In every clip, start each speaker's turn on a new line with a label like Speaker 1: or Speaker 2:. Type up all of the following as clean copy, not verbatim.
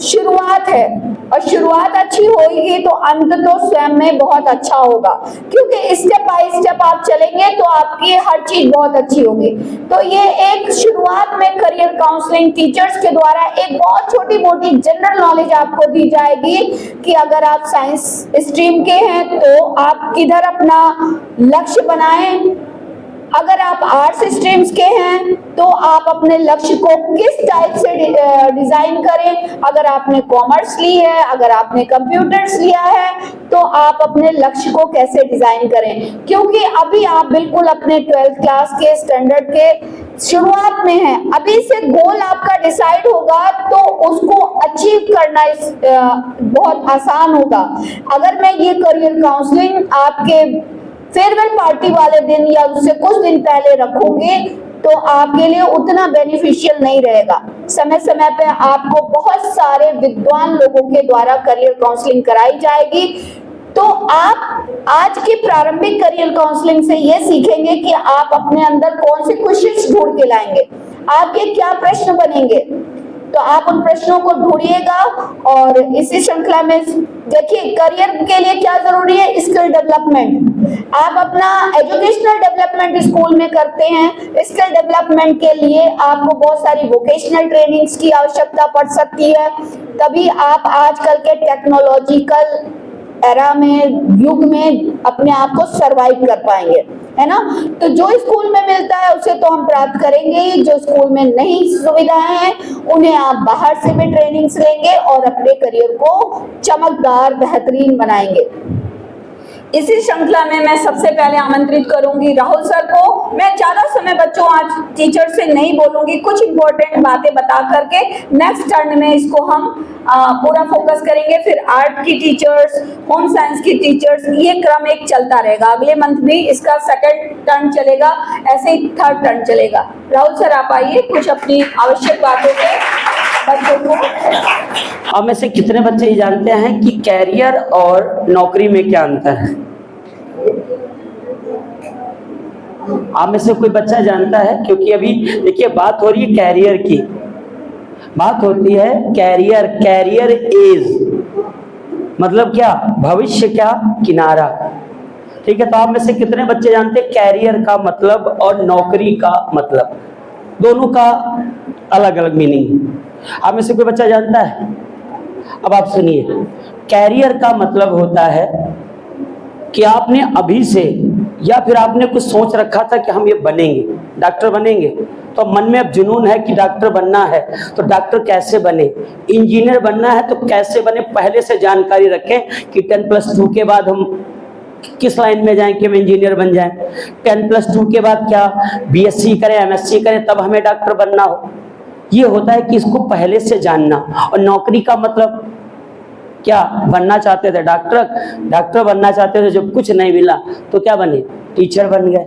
Speaker 1: शुरुआत है, और शुरुआत अच्छी होगी तो अंत तो स्वयं में बहुत अच्छा होगा, क्योंकि स्टेप बाय स्टेप आप चलेंगे तो आपकी हर चीज बहुत अच्छी होगी। तो ये एक शुरुआत में करियर काउंसलिंग टीचर्स के द्वारा एक बहुत छोटी मोटी जनरल नॉलेज आपको दी जाएगी कि अगर आप साइंस स्ट्रीम के हैं तो आप किधर अपना लक्ष्य बनाएं, अगर आप आर्ट्स स्ट्रीम्स के हैं तो आप अपने लक्ष्य को किस टाइप से डिजाइन करें, अगर आपने कॉमर्स ली है, अगर आपने कंप्यूटर्स लिया है तो आप अपने लक्ष्य को कैसे डिजाइन करें, क्योंकि अभी आप बिल्कुल अपने 12th क्लास के स्टैंडर्ड के शुरुआत में हैं। अभी से गोल आपका डिसाइड होगा तो उसको अचीव करना बहुत आसान होगा। अगर मैं ये करियर काउंसलिंग आपके फेयरवेल पार्टी वाले दिन या उससे कुछ दिन पहले रखोगे तो आपके लिए उतना बेनिफिशियल नहीं रहेगा। समय समय पे आपको बहुत सारे विद्वान लोगों के द्वारा करियर काउंसलिंग कराई जाएगी, तो आप आज की प्रारंभिक करियर काउंसलिंग से ये सीखेंगे कि आप अपने अंदर कौन से क्वेश्चंस ढूंढ के लाएंगे, आपके क्या प्रश्न बनेंगे, तो आप उन प्रश्नों को ढूंढिएगा। और इसी श्रृंखला में देखिए करियर के लिए क्या जरूरी है, स्किल डेवलपमेंट। आप अपना एजुकेशनल डेवलपमेंट स्कूल में करते हैं, स्किल डेवलपमेंट के लिए आपको बहुत सारी वोकेशनल ट्रेनिंग्स की आवश्यकता पड़ सकती है, तभी आप आजकल के टेक्नोलॉजिकल एरा में, युग में अपने आप को सरवाइव कर पाएंगे, है ना। तो जो स्कूल में मिलता है उसे तो हम प्राप्त करेंगे ही, जो स्कूल में नहीं सुविधाएं हैं उन्हें आप बाहर से भी ट्रेनिंग्स लेंगे और अपने करियर को चमकदार बेहतरीन बनाएंगे। इसी श्रृंखला में मैं सबसे पहले आमंत्रित करूंगी राहुल सर को। मैं ज्यादा समय बच्चों आज टीचर से नहीं बोलूंगी, कुछ इंपॉर्टेंट बातें बता करके नेक्स्ट टर्न में इसको हम पूरा फोकस करेंगे। फिर आर्ट की टीचर्स, होम साइंस की टीचर्स, ये क्रम एक चलता रहेगा। अगले मंथ भी इसका सेकंड टर्न चलेगा, ऐसे ही थर्ड टर्न चलेगा। राहुल सर आप आइए, कुछ अपनी आवश्यक बातों से बच्चों को।
Speaker 2: आप में से कितने बच्चे ये जानते हैं कि कैरियर और नौकरी में क्या अंतर है? आप में से कोई बच्चा जानता है? क्योंकि अभी देखिए बात हो रही है कैरियर की, बात होती है कैरियर, कैरियर एज मतलब क्या, भविष्य क्या किनारा। ठीक है, तो आप में से कितने बच्चे जानते हैं कैरियर का मतलब और नौकरी का मतलब, दोनों का अलग अलग मीनिंग है। आप में से कोई बच्चा जानता है? अब आप सुनिए, कैरियर का मतलब होता है कि आपने अभी से या फिर आपने कुछ सोच रखा था कि हम ये बनेंगे, डॉक्टर बनेंगे, तो मन में अब जुनून है कि डॉक्टर बनना है, तो डॉक्टर कैसे बने, इंजीनियर बनना है तो कैसे बने, पहले से जानकारी रखें कि 10+2 के बाद हम किस लाइन में जाएं कि हम इंजीनियर बन जाएं, 10+2 के बाद क्या बीएससी करें, एमएससी करें, तब हमें डॉक्टर बनना हो। ये होता है कि इसको पहले से जानना। और नौकरी का मतलब क्या, बनना चाहते थे डॉक्टर, डॉक्टर बनना चाहते थे, जब कुछ नहीं मिला तो क्या बने, टीचर बन गए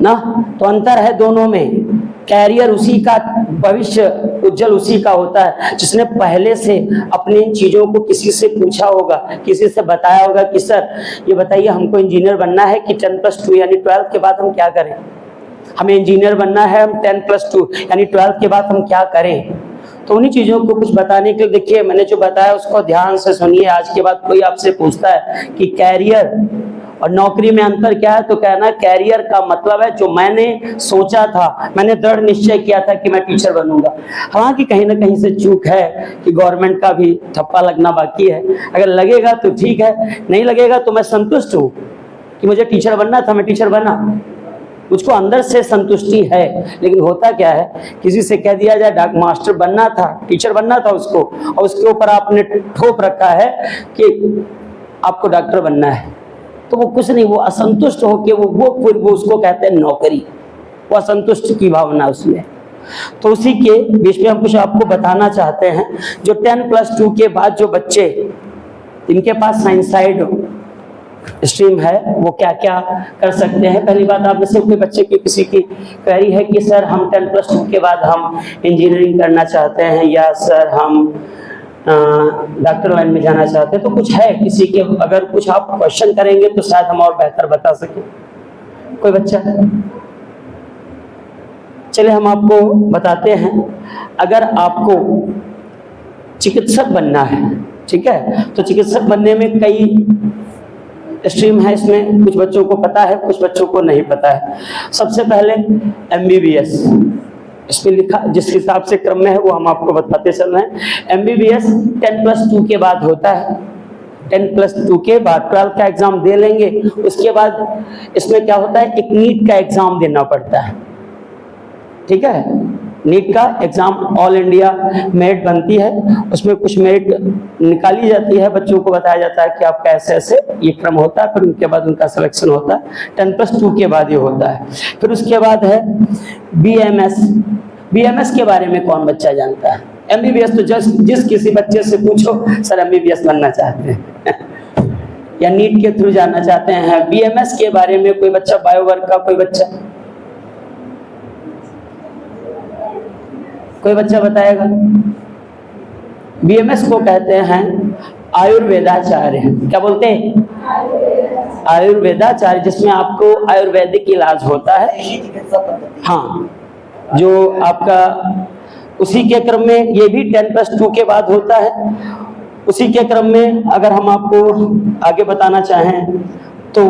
Speaker 2: ना। तो अंतर है दोनों में। कैरियर उसी का, भविष्य उज्जवल उसी का होता है जिसने पहले से अपनी इन चीजों को किसी से पूछा होगा, किसी से बताया होगा कि सर ये बताइए हमको इंजीनियर बनना है कि 10+2 यानी 12th के बाद हम क्या करें, हमें इंजीनियर बनना है, हम 10+2 यानी 12th के बाद हम क्या करें। तो उन्हीं चीजों को कुछ बताने के लिए देखिए मैंने जो बताया उसको ध्यान से सुनिए। आज के बाद कोई आपसे पूछता है कि कैरियर और नौकरी में अंतर क्या है, तो कहना कैरियर का मतलब है जो मैंने सोचा था, मैंने दृढ़ निश्चय किया था कि मैं टीचर बनूंगा। हालांकि कहीं ना कहीं से चूक है कि गवर्नमेंट का भी ठप्पा लगना बाकी है, अगर लगेगा तो ठीक है, नहीं लगेगा तो मैं संतुष्ट हूँ कि मुझे टीचर बनना था, मैं टीचर बना, मुझको अंदर से संतुष्टि है। लेकिन होता क्या है, किसी से कह दिया जाए मास्टर बनना था, टीचर बनना था उसको, और उसके ऊपर आपने ठोप रखा है कि आपको डॉक्टर बनना है, तो वो कुछ नहीं, वो असंतुष्ट होकर वो उसको कहते हैं नौकरी, वो असंतुष्ट की भावना उसमें। तो उसी के बीच में हम कुछ आपको बताना चाहते हैं। जो 10+2 के बाद जो बच्चे इनके पास साइंस साइड स्ट्रीम है वो क्या क्या कर सकते हैं। पहली बात, आप में से कोई बच्चे की किसी की क्वेरी है कि सर हम 10+2 के बाद हम इंजीनियरिंग करना चाहते हैं, या सर हम डॉक्टर लाइन में जाना चाहते हैं, तो कुछ है किसी के, अगर कुछ आप क्वेश्चन करेंगे तो शायद हम और बेहतर बता सकें। कोई बच्चा? चलिए हम आपको बताते हैं। अगर आपको चिकित्सक बनना है, ठीक है। तो चिकित्सक बनने में कई स्ट्रीम है, इसमें कुछ बच्चों को पता है, कुछ बच्चों को नहीं पता है। सबसे पहले MBBS, इसमें लिखा जिस हिसाब से क्रम में है वो हम आपको बताते चल रहे हैं। MBBS 10+2 के बाद होता है, 10+2 के बाद 12 का एग्जाम दे लेंगे, उसके बाद इसमें क्या होता है, एक नीट का एग्जाम देना पड़ता है, ठीक है। नीट का एग्जाम ऑल इंडिया मेरिट बनती है, उसमें कुछ मेरिट निकाली जाती है, बच्चों को बताया जाता है कि आपका ऐसे ऐसे ये क्रम होता है, फिर उनके बाद उनका सिलेक्शन होता है। 10+2 के बाद ये होता है। फिर उसके बाद है BMS के बारे में कौन बच्चा जानता है? MBBS तो जिस किसी बच्चे से पूछो सर MBBS बनना चाहते हैं या नीट के थ्रू जाना चाहते हैं। BMS के बारे में कोई बच्चा, बायोवर्क का कोई बच्चा बताएगा? BMS को कहते हैं आयुर्वेदाचार्य। क्या बोलते हैं? आयुर्वेदाचार्य, जिसमें आपको आयुर्वेदिक इलाज होता है। हाँ, जो आपका उसी के क्रम में ये भी 10+2 के बाद होता है। उसी के क्रम में अगर हम आपको आगे बताना चाहें तो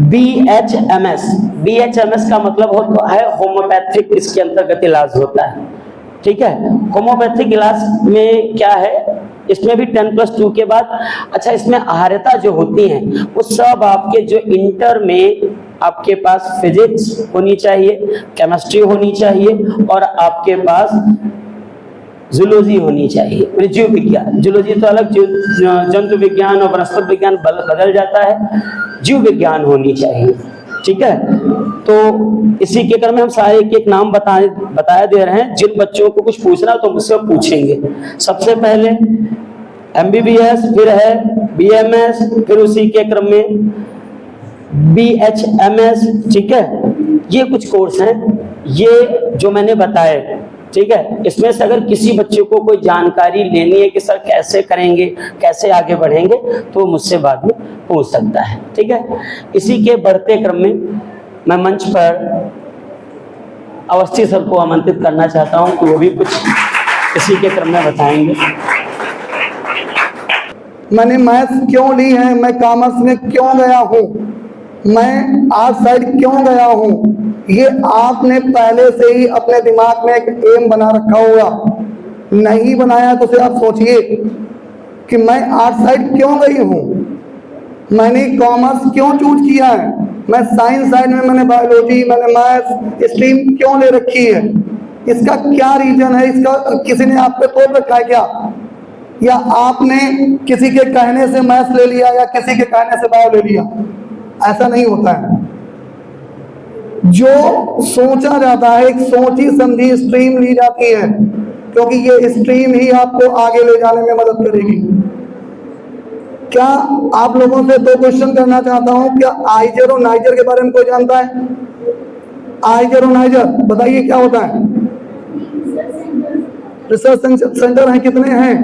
Speaker 2: BHMS का मतलब होता है होम्योपैथिक, इसके अंतर्गत इलाज होता है, ठीक है। होम्योपैथिक इलाज में क्या है, इसमें भी 10+2 के बाद, अच्छा इसमें आहार्यता जो होती है वो सब आपके जो इंटर में आपके पास फिजिक्स होनी चाहिए, केमिस्ट्री होनी चाहिए और आपके पास जूलॉजी होनी चाहिए, जीव विज्ञान। जूलॉजी तो अलग, जंतु विज्ञान और वनस्पति विज्ञान बदल जाता है, जीव विज्ञान होनी चाहिए, ठीक है। तो इसी के क्रम में हम सारे एक नाम बताया दे रहे हैं। जिन बच्चों को कुछ पूछना तो मुझसे पूछेंगे। सबसे पहले MBBS, फिर है BMS, फिर उसी के क्रम में BHMS, ठीक है। ये कुछ कोर्स हैं, ये जो मैंने बताए, ठीक है। इसमें से अगर किसी बच्चे को कोई जानकारी लेनी है कि सर कैसे करेंगे, कैसे आगे बढ़ेंगे, तो मुझसे बाद में पूछ सकता है, ठीक है। इसी के बढ़ते क्रम में मैं मंच पर अवस्थी सर को आमंत्रित करना चाहता हूं कि वो भी कुछ इसी के क्रम में बताएंगे।
Speaker 3: मैंने मैथ्स क्यों ली है, मैं कॉमर्स में क्यों गया हूँ, मैं आर्ट साइड क्यों गया हूँ, ये आपने पहले से ही अपने दिमाग में एक एम बना रखा होगा। नहीं बनाया तो फिर आप सोचिए कि मैं आर्ट साइड क्यों गई हूँ, मैंने कॉमर्स क्यों चूज किया है, मैं साइंस साइड में मैंने बायोलॉजी, मैंने मैथ्स स्ट्रीम क्यों ले रखी है। इसका क्या रीजन है? इसका किसी ने आप पे तोड़ रखा है क्या, या आपने किसी के कहने से मैथ्स ले लिया या किसी के कहने से बायो ले लिया? ऐसा नहीं होता है। जो सोचा जाता है, एक सोची समझी स्ट्रीम ली जाती है, क्योंकि ये स्ट्रीम ही आपको आगे ले जाने में मदद करेगी। क्या आप लोगों से दो क्वेश्चन करना चाहता हूं, क्या आइजर और नाइजर के बारे में कोई जानता है? आइजर और नाइजर बताइए क्या होता है? रिसर्च सेंटर हैं, कितने हैं?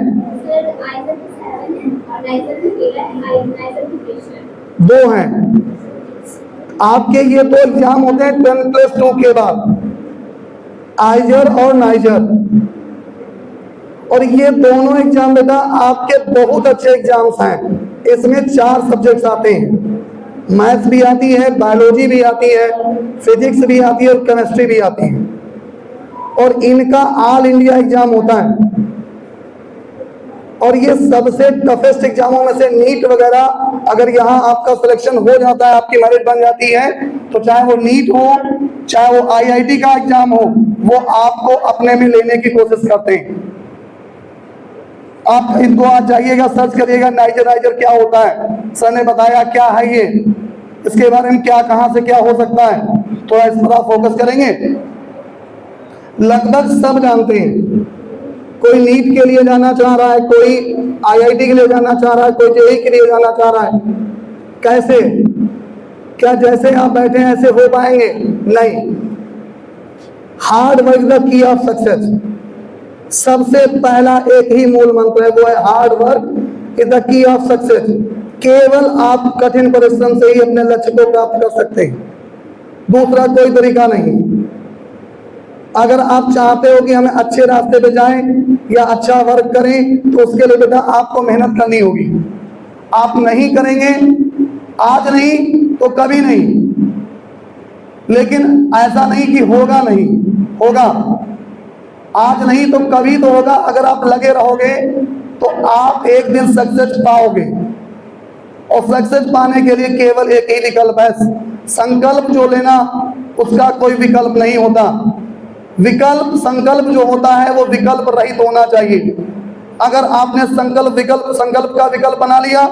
Speaker 3: 2 हैं। आपके ये 2 एग्जाम होते हैं 10+2 के बाद, आइजर और नाइजर। और ये दोनों एग्जाम बेटा आपके बहुत अच्छे एग्जाम्स हैं। इसमें 4 सब्जेक्ट्स आते हैं, मैथ्स भी आती है, बायोलॉजी भी आती है, फिजिक्स भी आती है और केमिस्ट्री भी आती है। और इनका ऑल इंडिया एग्जाम होता है। और ये सबसे टफेस्ट एग्जामों में से नीट वगैरह, अगर यहाँ आपका सिलेक्शन हो जाता है, आपकी मेरिट बन जाती है, तो चाहे वो नीट हो, चाहे वो IIT का एग्जाम हो, वो आपको अपने में लेने की कोशिश करते हैं। आप इनको आज जाइएगा, सर्च करिएगा नाइजर क्या होता है, सर ने बताया क्या है ये, इसके बारे में क्या, कहां से क्या हो सकता है, थोड़ा इस पर आप फोकस करेंगे। लगभग सब जानते हैं। कोई नीट के लिए जाना चाह रहा है, कोई IIT के लिए जाना चाह रहा है, कोई JEE के लिए जाना चाह रहा है। कैसे? क्या जैसे आप बैठे हैं ऐसे हो पाएंगे? नहीं। Hard work the key of success. सबसे पहला एक ही मूल मंत्र है, वो है hard work is the key of success. केवल आप कठिन परिश्रम से ही अपने लक्ष्य को प्राप्त कर सकते हैं, दूसरा कोई तरीका नहीं। अगर आप चाहते हो कि हमें अच्छे रास्ते पे जाएं या अच्छा वर्क करें, तो उसके लिए बेटा आपको मेहनत करनी होगी। आप नहीं करेंगे, आज नहीं तो कभी नहीं, लेकिन ऐसा नहीं कि होगा नहीं, होगा। आज नहीं तो कभी तो होगा। अगर आप लगे रहोगे तो आप एक दिन सक्सेस पाओगे, और सक्सेस पाने के लिए केवल एक ही विकल्प है, संकल्प जो लेना, उसका कोई विकल्प नहीं होता। विकल्प, संकल्प जो होता है वो विकल्प रहित होना चाहिए। अगर आपने संकल्प का विकल्प बना लिया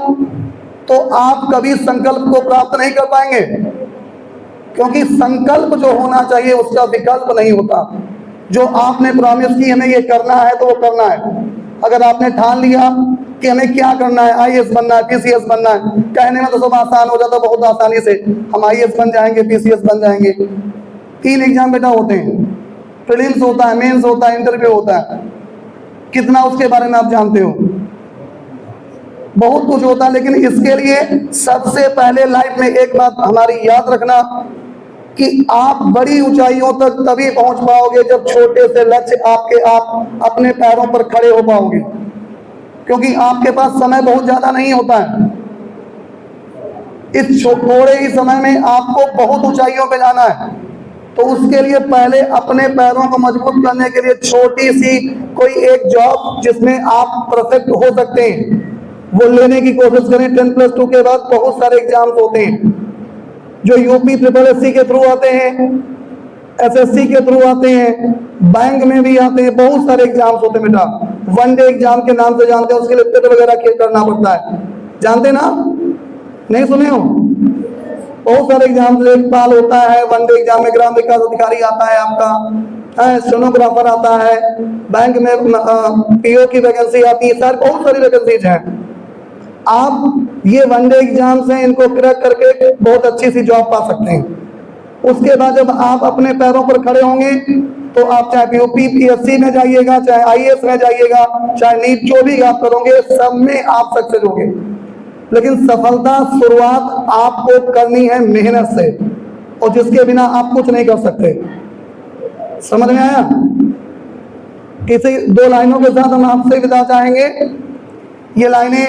Speaker 3: तो आप कभी संकल्प को प्राप्त नहीं कर पाएंगे, क्योंकि संकल्प जो होना चाहिए उसका विकल्प नहीं होता। जो आपने प्रॉमिस की हमें ये करना है तो वो करना है। अगर आपने ठान लिया कि हमें क्या करना है, आईएएस बनना है, पीसीएस बनना है, कहने में तो सब आसान हो जाता, बहुत आसानी से हम आईएएस बन जाएंगे, पीसीएस बन जाएंगे। 3 एग्जाम बेटा होते हैं, प्रीलिम्स होता है, मेंस होता है, इंटरव्यू होता है। कितना उसके बारे में आप जानते हो? बहुत कुछ होता है। लेकिन इसके लिए सबसे पहले लाइफ में एक बात हमारी याद रखना कि आप बड़ी ऊंचाइयों तक तभी पहुंच पाओगे जब छोटे से लक्ष्य आप अपने पैरों पर खड़े हो पाओगे, क्योंकि आपके पास समय बहुत ज्यादा नहीं होता है। इस थोड़े ही समय में आपको बहुत ऊंचाइयों पे जाना है, तो उसके लिए पहले अपने पैरों को मजबूत करने के लिए छोटी सी कोई एक जॉब जिसमें आप परफेक्ट हो सकते हैं वो लेने की कोशिश करें। 10+2 के बाद बहुत सारे एग्जाम्स होते हैं जो यूपी SSC के थ्रू आते हैं, SSC के थ्रू आते हैं, बैंक में भी आते हैं, बहुत सारे एग्जाम्स होते हैं बेटा। वन डे एग्जाम के नाम से जानते हैं, उसके लिए टेस्ट वगैरह करना पड़ता है, जानते ना? नहीं सुने हो? बहुत सारे एग्जाम, लेखपाल होता है, वन डे एग्जाम में ग्राम विकास अधिकारी आता है आपका, स्टेनोग्राफर आता है, बैंक में पीओ की वैकेंसी आती है, सर बहुत सारी वैकेंसीज हैं। आप ये वन डे एग्जाम्स हैं, इनको क्रैक करके बहुत अच्छी सी जॉब पा सकते हैं। उसके बाद जब आप अपने पैरों पर खड़े होंगे तो आप चाहे यूपीपीएससी में जाइएगा, चाहे आईएएस में जाइएगा, चाहे नीट, जो भी आप करोगे सब में आप सक्सेस होंगे। लेकिन सफलता शुरुआत आपको करनी है मेहनत से, और जिसके बिना आप कुछ नहीं कर सकते। समझ में आया? इसी 2 लाइनों के साथ हम आपसे विदा चाहेंगे। ये लाइनें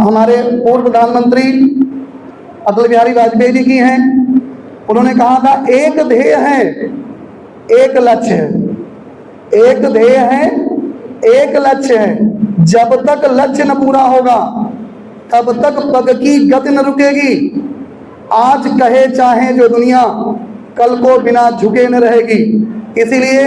Speaker 3: हमारे पूर्व प्रधानमंत्री अटल बिहारी वाजपेयी जी की हैं। उन्होंने कहा था, एक ध्येय है, एक लक्ष्य है। एक ध्येय है, एक लक्ष्य है, जब तक लक्ष्य न पूरा होगा तब तक पग की गति न रुकेगी। आज कहे चाहे जो दुनिया, कल को बिना झुके न रहेगी। इसीलिए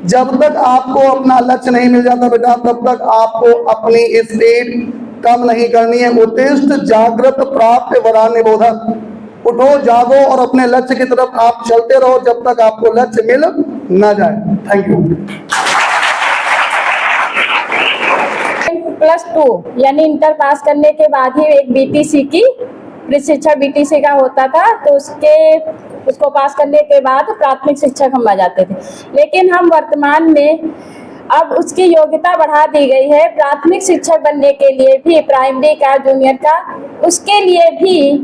Speaker 3: जब तक आपको अपना लक्ष्य नहीं मिल जाता बेटा, तब तक आपको अपनी स्पीड कम नहीं करनी है। उत्तिष्ठ जागृत प्राप्त वरान्य बोधक। उठो, जागो और अपने लक्ष्य की तरफ आप चलते रहो जब तक आपको लक्ष्य मिल ना जाए। Thank you.
Speaker 4: +2 यानी इंटर पास करने के बाद ही एक बीटीसी की प्रशिक्षण बीटीसी का होता था, तो उसको पास करने के बाद प्राथमिक शिक्षक हम आ जाते थे। लेकिन हम वर्तमान में अब उसकी योग्यता बढ़ा दी गई है। प्राथमिक शिक्षक बनने के लिए भी, प्राइमरी का, जूनियर का, उसके लिए भी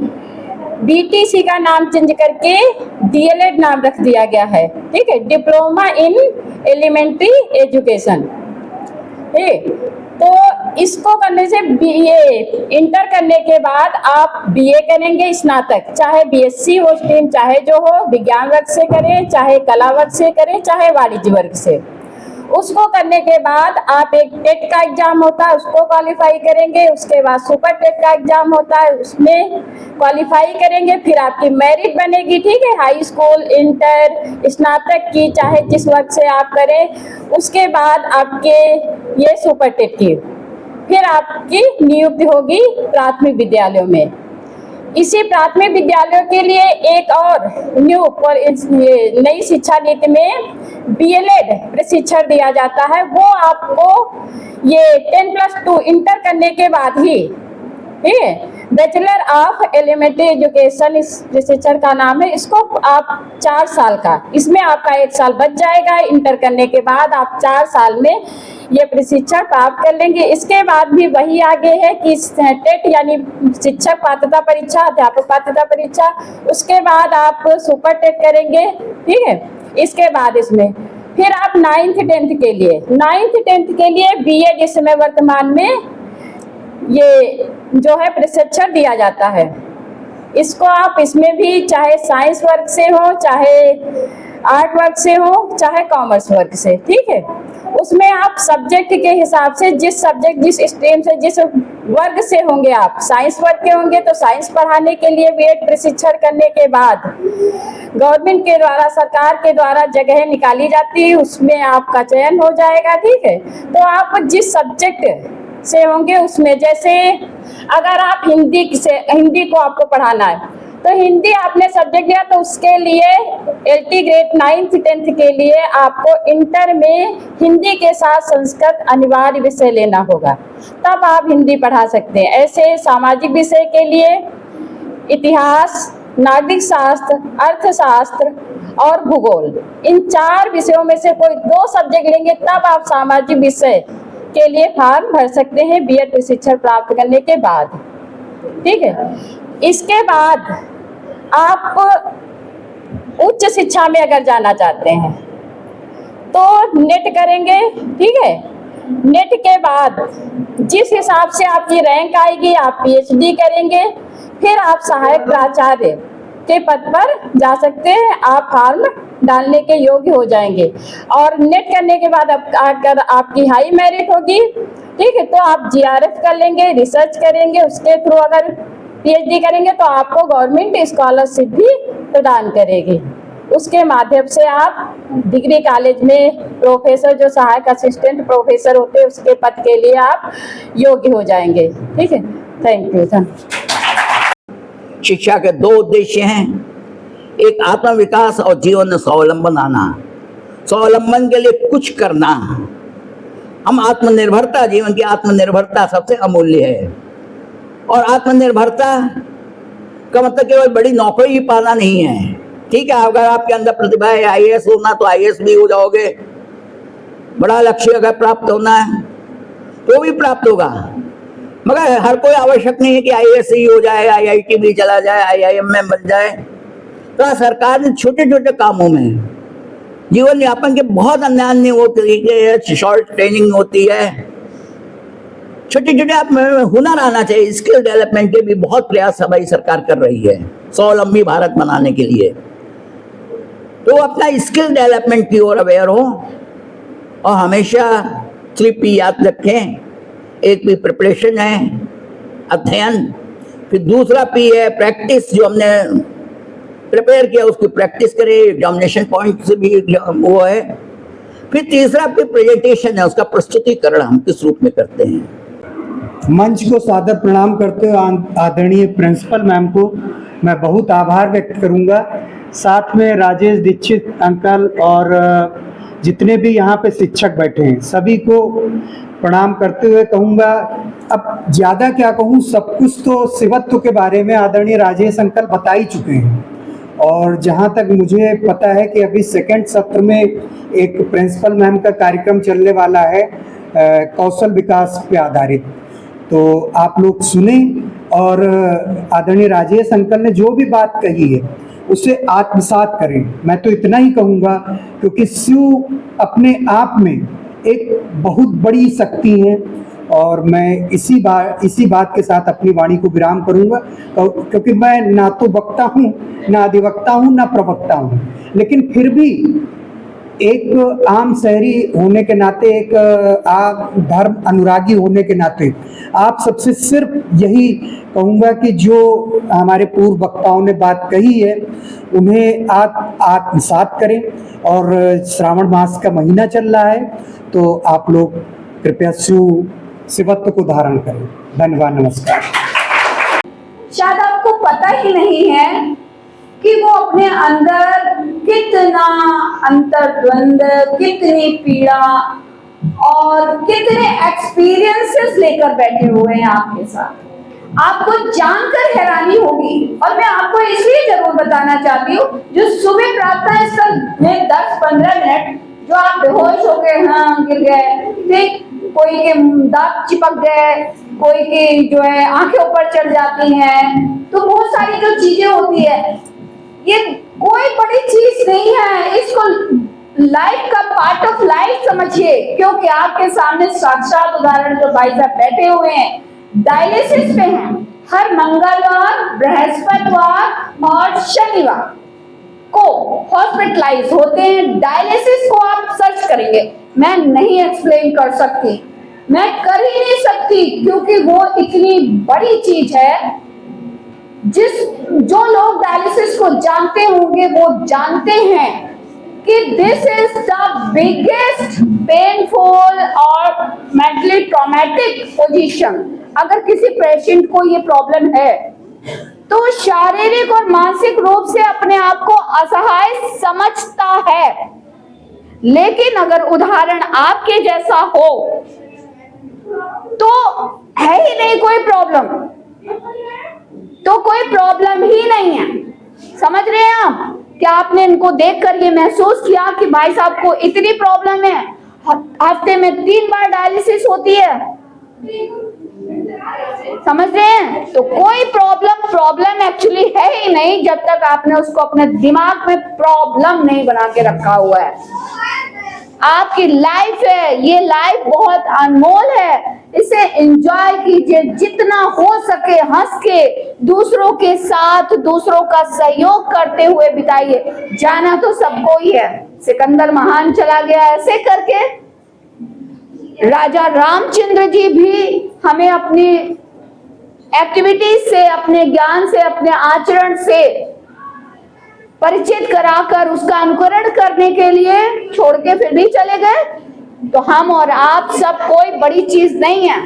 Speaker 4: बीटीसी का नाम चेंज करके डीएलएड नाम रख दिया गया है। ठीक है, डिप्लोमा इन एलिमेंट्री एजुकेशन। ठीक, तो इसको करने से बीए इंटर करने के बाद आप बीए करेंगे स्नातक, चाहे बीएससी हो स्ट्रीम, चाहे जो हो, विज्ञान वर्ग से करें, चाहे कला वर्ग से करें, चाहे वाणिज्य वर्ग से। उसको करने के बाद आप एक टेट का एग्जाम होता है, उसको क्वालिफाई करेंगे। उसके बाद सुपर टेट का एग्जाम होता है, उसमें क्वालिफाई करेंगे, फिर आपकी मेरिट बनेगी। ठीक है, हाई स्कूल, इंटर, स्नातक की, चाहे जिस वर्ग से आप करें। उसके बाद आपके ये सुपर टेट की, फिर आपकी नियुक्ति होगी प्राथमिक विद्यालयों में। इसी प्राथमिक विद्यालयों के लिए एक और नई शिक्षा नीति में बीएलएड प्रशिक्षण दिया जाता है। वो आपको ये 10+2 इंटर करने के बाद ही, ठीक है, बैचलर ऑफ एलिमेंट्री एजुकेशन इस प्रशिक्षण का नाम है। इसको आप 4 साल का, इसमें आपका 1 साल बच जाएगा। इंटर करने के बाद आप 4 साल में ये प्रशिक्षण प्राप्त कर लेंगे। इसके बाद भी वही आगे है कि टेट यानी शिक्षक पात्रता परीक्षा, अध्यापक पात्रता परीक्षा, उसके बाद आप सुपर टेट करेंगे। ठीक है, इसके बाद इसमें फिर आप 9th 10th के लिए 9th 10th के लिए बीएड इस समय वर्तमान में ये जो है प्रशिक्षण दिया जाता है। इसको आप इसमें भी चाहे साइंस वर्ग से हो, चाहे आर्ट वर्ग से हो, चाहे कॉमर्स वर्ग से, ठीक है। उसमें आप सब्जेक्ट के हिसाब से जिस सब्जेक्ट जिस स्ट्रीम से जिस वर्ग से होंगे, आप साइंस वर्ग के होंगे तो साइंस पढ़ाने के लिए बीएड प्रशिक्षण करने के बाद गवर्नमेंट के द्वारा, सरकार के द्वारा जगह निकाली जाती है, उसमें आपका चयन हो जाएगा, ठीक है। तो आप जिस सब्जेक्ट से होंगे उसमें, जैसे अगर आप हिंदी को आपको पढ़ाना है तो हिंदी आपने सब्जेक्ट लिया तो उसके लिए LT ग्रेड 9th 10th के लिए आपको इंटर में हिंदी के साथ संस्कृत अनिवार्य विषय लेना होगा, तब आप हिंदी पढ़ा सकते हैं। ऐसे सामाजिक विषय के लिए इतिहास, नागरिक शास्त्र, अर्थशास्त्र और भूगोल, इन 4 विषयों में से कोई 2 सब्जेक्ट लेंगे तब आप सामाजिक विषय के लिए फॉर्म भर सकते हैं बीएड प्रशिक्षण प्राप्त करने के बाद, ठीक है। इसके बाद आप उच्च शिक्षा में अगर जाना चाहते हैं तो नेट करेंगे, ठीक है। नेट के बाद जिस हिसाब से आपकी रैंक आएगी आप PhD करेंगे, फिर आप सहायक प्राचार्य के पद पर जा सकते हैं, आप फॉर्म डालने के योग्य हो जाएंगे। और नेट करने के बाद अगर आपकी हाई मेरिट होगी, ठीक है, तो आप GRF कर लेंगे, रिसर्च करेंगे, उसके थ्रू अगर PhD करेंगे तो आपको गवर्नमेंट स्कॉलरशिप भी प्रदान करेगी। उसके माध्यम से आप डिग्री कॉलेज में प्रोफेसर, जो सहायक असिस्टेंट प्रोफेसर होते हैं, उसके पद के लिए आप योग्य हो जाएंगे, ठीक है। Thank you.
Speaker 5: शिक्षा के 2 उद्देश्य हैं, एक आत्म विकास और जीवन में स्वावलंबन आना। स्वावलंबन के लिए कुछ करना, हम आत्मनिर्भरता, जीवन की आत्मनिर्भरता सबसे अमूल्य है। और आत्मनिर्भरता का मतलब केवल बड़ी नौकरी ही पाना नहीं है, ठीक है। अगर आपके अंदर प्रतिभा है IAS होना तो IAS भी हो जाओगे, बड़ा लक्ष्य अगर प्राप्त होना है तो भी प्राप्त होगा, मगर हर कोई आवश्यक नहीं है कि IAS ही हो जाए, IIT भी चला जाए, IIM में बन जाए। तो सरकार ने छोटे छोटे कामों में जीवन यापन के बहुत अन्य वो तरीके, शॉर्ट ट्रेनिंग होती है, छोटे छोटे आप हुनर आना चाहिए, स्किल डेवलपमेंट के भी बहुत प्रयास हमारी सरकार कर रही है स्वावलंबी भारत बनाने के लिए। तो अपना स्किल डेवलपमेंट की ओर अवेयर हो और हमेशा 3P याद रखें। एक P प्रिपरेशन है, अध्ययन, फिर दूसरा P है प्रैक्टिस, जो हमने प्रिपेयर किया उसकी प्रैक्टिस करें, एग्जामिनेशन पॉइंट से भी वो है। फिर तीसरा P प्रेजेंटेशन है, उसका प्रस्तुतिकरण हम किस रूप में करते हैं।
Speaker 6: मंच को सादर प्रणाम करते हुए आदरणीय प्रिंसिपल मैम को मैं बहुत आभार व्यक्त करूंगा, साथ में राजेश दीक्षित अंकल और जितने भी यहाँ पे शिक्षक बैठे हैं सभी को प्रणाम करते हुए कहूँगा, अब ज़्यादा क्या कहूँ, सब कुछ तो शिवत्व के बारे में आदरणीय राजेश अंकल बता ही चुके हैं। और जहाँ तक मुझे पता है कि अभी 2nd सत्र में एक प्रिंसिपल मैम का कार्यक्रम चलने वाला है कौशल विकास पे आधारित, तो आप लोग सुने और आदरणीय राजेश अंकल ने जो भी बात कही है उसे आत्मसात करें। मैं तो इतना ही कहूँगा, क्योंकि शिव अपने आप में एक बहुत बड़ी शक्ति है। और मैं इसी बात के साथ अपनी वाणी को विराम करूँगा, क्योंकि मैं ना तो वक्ता हूँ, ना अधिवक्ता हूँ, ना प्रवक्ता हूँ, लेकिन फिर भी एक आम शहरी होने के नाते, एक धर्म अनुरागी होने के नाते आप सबसे सिर्फ यही कहूँगा कि जो हमारे पूर्व वक्ताओं ने बात कही है उन्हें आत्मसात करें। और श्रावण मास का महीना चल रहा है तो आप लोग कृपया शिवत्व को धारण करें। धन्यवाद, नमस्कार।
Speaker 1: शायद आपको पता ही नहीं है कि वो अपने अंदर कितना अंतर्द्वंद, कितनी पीड़ा और कितने एक्सपीरियंसेस लेकर बैठे हुए हैं आपके साथ। आपको जानकर हैरानी होगी, और मैं आपको इसलिए जरूर बताना चाहती हूँ, जो सुबह प्रार्थना स्थल में 10-15 मिनट जो आप बेहोश हो गए, हाँ गिर गए, ठीक, कोई के दांत चिपक गए, कोई की जो है आंखें ऊपर चढ़ जाती हैं, तो बहुत सारी जो चीजें होती है, ये कोई बड़ी चीज नहीं है, इसको लाइफ का पार्ट ऑफ लाइफ समझिए, क्योंकि आपके सामने साक्षात उदाहरण जो भाई साहब बैठे हुए हैं डायलिसिस पे हैं, हर मंगलवार, बृहस्पतिवार और शनिवार को हॉस्पिटलाइज होते हैं। डायलिसिस को आप सर्च करेंगे, मैं नहीं एक्सप्लेन कर सकती, मैं कर ही नहीं सकती, क्योंकि वो इतनी बड़ी चीज है। जो लोग डायलिसिस को जानते होंगे वो जानते हैं कि this is the biggest painful और मेंटली ट्रॉमेटिक पोजीशन। अगर किसी पेशेंट को ये प्रॉब्लम है तो शारीरिक और मानसिक रूप से अपने आप को असहाय समझता है, लेकिन अगर उदाहरण आपके जैसा हो तो है ही नहीं कोई प्रॉब्लम, तो कोई प्रॉब्लम ही नहीं है। समझ रहे हैं आप? क्या आपने इनको देखकर ये महसूस किया कि भाई साहब को इतनी प्रॉब्लम है, हफ्ते में 3 बार डायलिसिस होती है? समझ रहे हैं? तो कोई प्रॉब्लम एक्चुअली है ही नहीं जब तक आपने उसको अपने दिमाग में प्रॉब्लम नहीं बना के रखा हुआ है। आपकी लाइफ है, ये लाइफ बहुत अनमोल है, इसे एंजॉय कीजिए, जितना हो सके हंस के दूसरों के साथ दूसरों का सहयोग करते हुए बिताइए। जाना तो सबको ही है, सिकंदर महान चला गया ऐसे करके, राजा रामचंद्र जी भी हमें अपनी एक्टिविटीज से, अपने ज्ञान से, अपने आचरण से परिचित कराकर उसका अनुकरण करने के लिए छोड़ के फिर भी चले गए। तो हम और आप सब कोई बड़ी चीज नहीं है,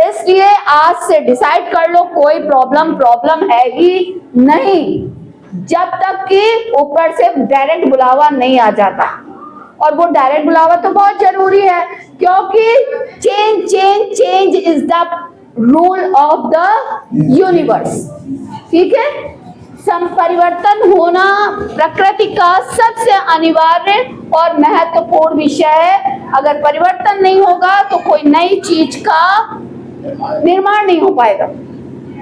Speaker 1: इसलिए आज से डिसाइड कर लो कोई प्रॉब्लम है ही नहीं, जब तक कि ऊपर से डायरेक्ट बुलावा नहीं आ जाता। और वो डायरेक्ट बुलावा तो बहुत जरूरी है, क्योंकि change is the rule of the universe. ठीक है, परिवर्तन होना प्रकृति का सबसे अनिवार्य और महत्वपूर्ण विषय है। अगर परिवर्तन नहीं होगा तो कोई नई चीज का निर्माण नहीं हो पाएगा।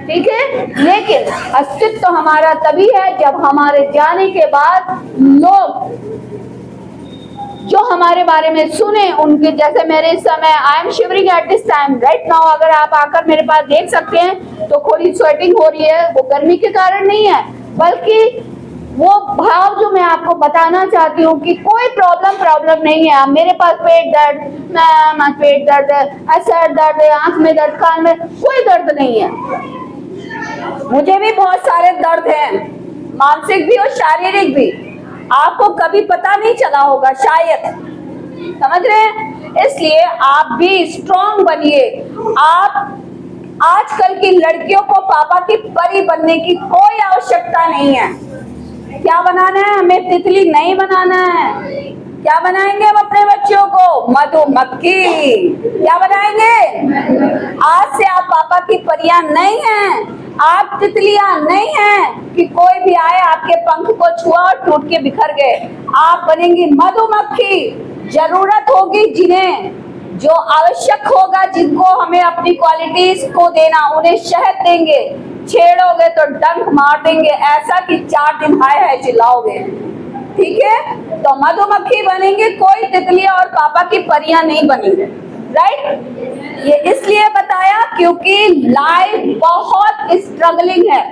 Speaker 1: ठीक है, लेकिन अस्तित्व हमारा तभी है जब हमारे जाने के बाद लोग जो हमारे बारे में सुने, उनके जैसे मेरे इस समय I am shivering at this time right now. अगर आप आकर मेरे पास देख सकते हैं तो थोड़ी स्वेटिंग हो रही है, वो गर्मी के कारण नहीं है, बल्कि वो भाव जो मैं आपको बताना चाहती हूँ कि कोई प्रॉब्लम नहीं है। मेरे पास पेट दर्द, मैम पेट दर्द है, सर दर्द है, आंख में दर्द, कान में, कोई दर्द नहीं है। मुझे भी बहुत सारे दर्द हैं, मानसिक भी और शारीरिक भी, आपको कभी पता नहीं चला होगा शायद। समझ रहे हैं? इसलिए आप भी स्ट्रॉन्ग बनिए। आप आजकल की लड़कियों को पापा की परी बनने की कोई आवश्यकता नहीं है। क्या बनाना है हमें? तितली नहीं बनाना है। क्या बनाएंगे हम अपने बच्चों को? मधुमक्खी। क्या बनाएंगे? आज से आप पापा की परियां नहीं हैं, आप तितलियां नहीं हैं कि कोई भी आए आपके पंख को छुआ और टूट के बिखर गए। आप बनेंगी मधुमक्खी। जरूरत होगी जिन्हें, जो आवश्यक होगा, जिनको हमें अपनी क्वालिटीज को देना, उन्हें शहद देंगे। छेड़ोगे तो डंक मार देंगे, ऐसा कि 4 दिन हाय हाय चिल्लाओगे। ठीक है, तो मधुमक्खी बनेंगे, कोई तितलियां और पापा की परियां नहीं बनेंगे। राइट? ये इसलिए बताया क्योंकि लाइफ बहुत स्ट्रगलिंग है,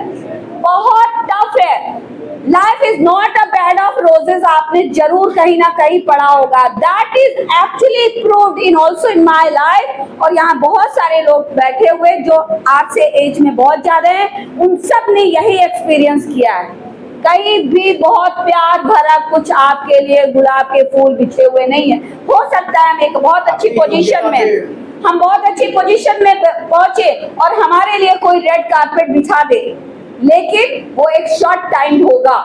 Speaker 1: बहुत टफ है। Life is not a bed of roses, आपने जरूर कहीं ना कहीं पढ़ा होगा। That is actually proved in also in my life. और यहाँ बहुत सारे लोग बैठे हुए जो आपसे एज में बहुत ज्यादा हैं, उन सब ने यही एक्सपीरियंस किया है। कहीं भी बहुत प्यार भरा कुछ आपके लिए गुलाब के फूल बिछे हुए नहीं है। हो सकता है हम एक बहुत अच्छी पोजीशन में, हम बहुत अच्छी पोजीशन में पहुंचे और हमारे लिए कोई रेड कारपेट बिछा दे, लेकिन वो एक शॉर्ट टाइम होगा।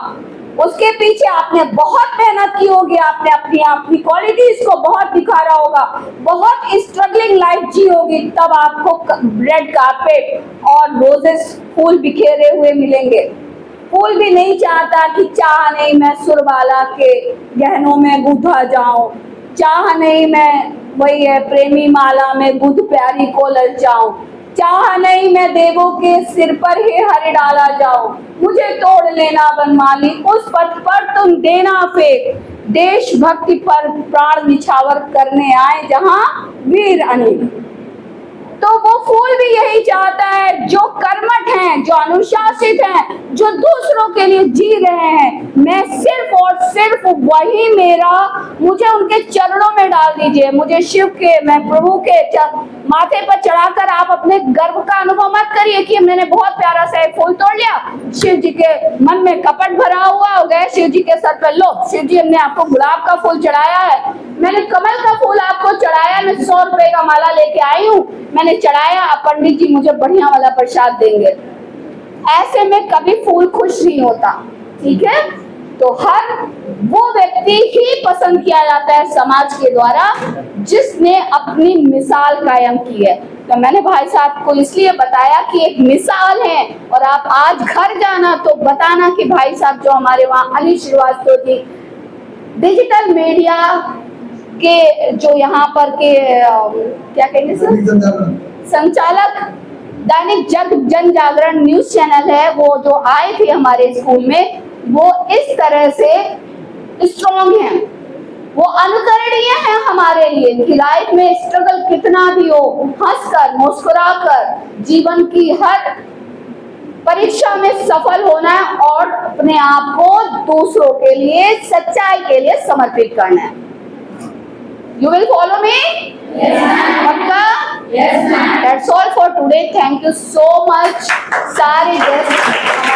Speaker 1: उसके पीछे आपने बहुत मेहनत की होगी, आपने अपनी क्वालिटीज को बहुत दिखाया होगा, बहुत स्ट्रगलिंग लाइफ जी होगी, तब आपको रेड कारपेट और रोजेस फूल बिखेरे हुए मिलेंगे। फूल भी नहीं चाहता कि चाह नहीं मैं सुरबाला के गहनों में गुंथा जाऊं, चाह नहीं मैं वही है प्रेमी माला में बुध प्यारी को ललचाऊं। चाह नहीं मैं देवों के सिर पर ही हर डाला जाऊं, मुझे तोड़ लेना बनमाली, उस पथ पर तुम देना फेंक, देशभक्ति पर प्राण निछावर करने आए जहां वीर अनिल। तो वो फूल भी यही चाहता है, जो कर्मठ हैं, जो अनुशासित हैं, जो दूसरों के लिए जी रहे हैं, मैं सिर्फ और सिर्फ वही मेरा, मुझे उनके चरणों में डाल दीजिए, मुझे शिव के, मैं प्रभु के माथे पर चढ़ाकर आप अपने गर्व का अनुभव मत करिए कि मैंने बहुत प्यारा सा एक फूल तोड़ लिया, शिव जी के मन में कपट भरा हुआ हो गया, शिव जी के सर पर लो शिव जी हमने आपको गुलाब का फूल चढ़ाया है, मैंने कमल का फूल आपको चढ़ाया, मैं 100 रुपए का माला लेके आई हूँ, मैंने चढ़ाया, अब पंडित जी मुझे बढ़िया वाला प्रसाद देंगे। ऐसे में कभी फूल खुश नहीं होता, ठीक है। तो हर वो व्यक्ति ही पसंद किया जाता है समाज के द्वारा जिसने अपनी मिसाल कायम की है। तो मैंने भाई साहब को इसलिए बताया कि एक मिसाल है, और आप आज घर जाना तो बताना कि भाई साहब जो हमारे वहाँ अनिल श्रीवास्तव जी डिजिटल मीडिया के जो यहाँ पर के क्या कहेंगे सर, संचालक दैनिक जन जागरण न्यूज चैनल है, वो जो आए थे हमारे स्कूल में, वो इस तरह से स्ट्रॉन्ग हैं, वो अनुकरणीय हैं हमारे लिए कि लाइफ में स्ट्रगल कितना भी हो, हंसकर मुस्कुराकर जीवन की हर परीक्षा में सफल होना है और अपने आप को दूसरों के लिए, सच्चाई के लिए समर्पित करना है। You will follow me? Yes, ma'am. Pakka? Yes, ma'am. That's all for today. Thank you so much. सारे guests